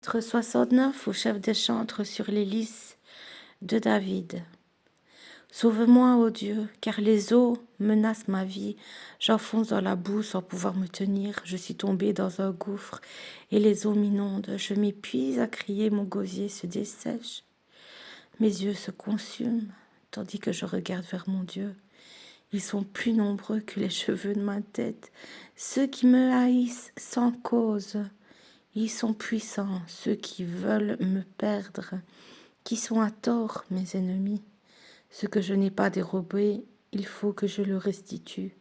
Chapitre 69 au chef des chantres sur les lys de David. Sauve-moi, ô Dieu, car les eaux menacent ma vie. J'enfonce dans la boue sans pouvoir me tenir. Je suis tombée dans un gouffre et les eaux m'inondent. Je m'épuise à crier, mon gosier se dessèche. Mes yeux se consument, tandis que je regarde vers mon Dieu. Ils sont plus nombreux que les cheveux de ma tête. Ceux qui me haïssent sans cause. Ils sont puissants, ceux qui veulent me perdre, qui sont à tort mes ennemis. Ce que je n'ai pas dérobé, il faut que je le restitue.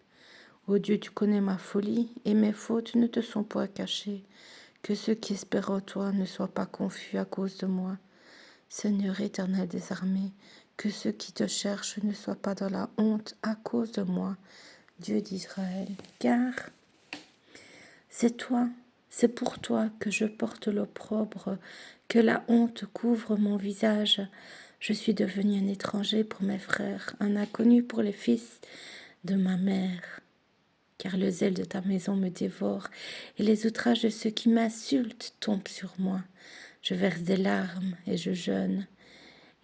Ô Dieu, tu connais ma folie, et mes fautes ne te sont pas cachées. Que ceux qui espèrent en toi ne soient pas confus à cause de moi. Seigneur éternel des armées, que ceux qui te cherchent ne soient pas dans la honte à cause de moi, Dieu d'Israël. Car c'est pour toi que je porte l'opprobre, que la honte couvre mon visage. Je suis devenu un étranger pour mes frères, un inconnu pour les fils de ma mère. Car le zèle de ta maison me dévore, et les outrages de ceux qui m'insultent tombent sur moi. Je verse des larmes et je jeûne,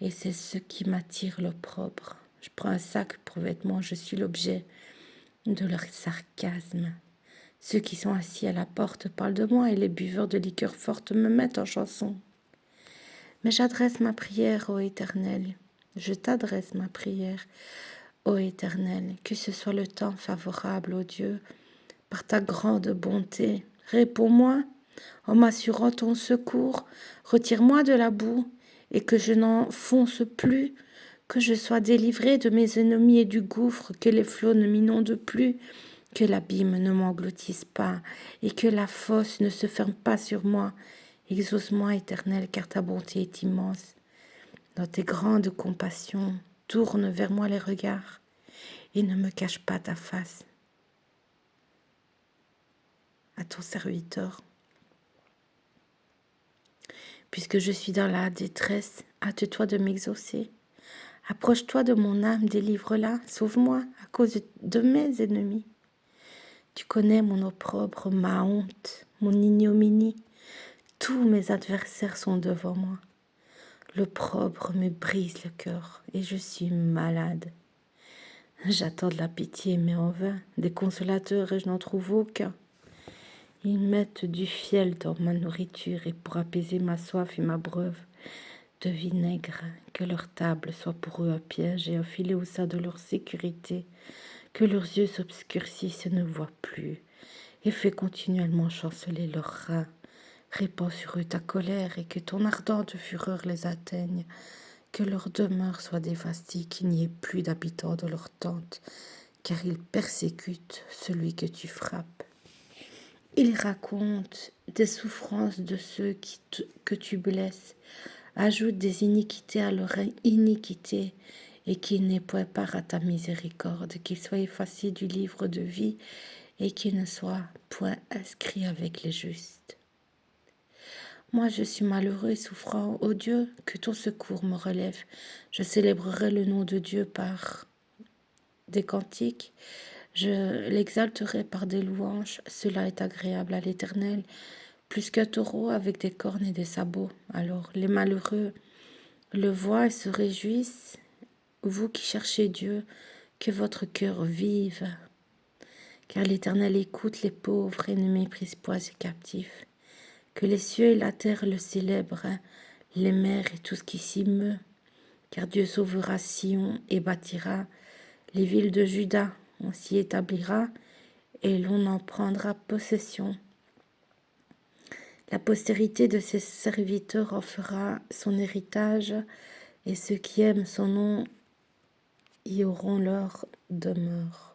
et c'est ce qui m'attire l'opprobre. Je prends un sac pour vêtements, je suis l'objet de leur sarcasme. Ceux qui sont assis à la porte parlent de moi et les buveurs de liqueurs fortes me mettent en chanson. Mais j'adresse ma prière, ô Éternel. Je t'adresse ma prière, ô Éternel, que ce soit le temps favorable, ô Dieu, par ta grande bonté. Réponds-moi en m'assurant ton secours. Retire-moi de la boue et que je n'enfonce plus, que je sois délivré de mes ennemis et du gouffre, que les flots ne m'inondent plus. Que l'abîme ne m'engloutisse pas et que la fosse ne se ferme pas sur moi. Exauce-moi, Éternel, car ta bonté est immense. Dans tes grandes compassions, tourne vers moi les regards et ne me cache pas ta face. À ton serviteur. Puisque je suis dans la détresse, hâte-toi de m'exaucer. Approche-toi de mon âme, délivre-la, sauve-moi à cause de mes ennemis. Tu connais mon opprobre, ma honte, mon ignominie. Tous mes adversaires sont devant moi. L'opprobre me brise le cœur et je suis malade. J'attends de la pitié, mais en vain, des consolateurs et je n'en trouve aucun. Ils mettent du fiel dans ma nourriture et pour apaiser ma soif et ma breuve de vinaigre, que leur table soit pour eux un piège et un filet au sein de leur sécurité, que leurs yeux s'obscurcissent et ne voient plus, et fais continuellement chanceler leurs reins. Répands sur eux ta colère et que ton ardente fureur les atteigne, que leur demeure soit dévastée, qu'il n'y ait plus d'habitants dans leur tente, car ils persécutent celui que tu frappes. Ils racontent des souffrances de ceux que tu blesses, ajoutent des iniquités à leur iniquité, et qu'ils n'aient point part à ta miséricorde, qu'ils soient effacés du livre de vie, et qu'ils ne soient point inscrits avec les justes. Moi, je suis malheureux et souffrant. Ô Dieu, que ton secours me relève. Je célébrerai le nom de Dieu par des cantiques. Je l'exalterai par des louanges. Cela est agréable à l'Éternel, plus qu'un taureau avec des cornes et des sabots. Alors les malheureux le voient et se réjouissent. Vous qui cherchez Dieu, que votre cœur vive. Car l'Éternel écoute les pauvres et ne méprise point ses captifs. Que les cieux et la terre le célèbrent, les mers et tout ce qui s'y meut. Car Dieu sauvera Sion et bâtira les villes de Juda. On s'y établira et l'on en prendra possession. La postérité de ses serviteurs en fera son héritage, et ceux qui aiment son nom y auront leur demeure.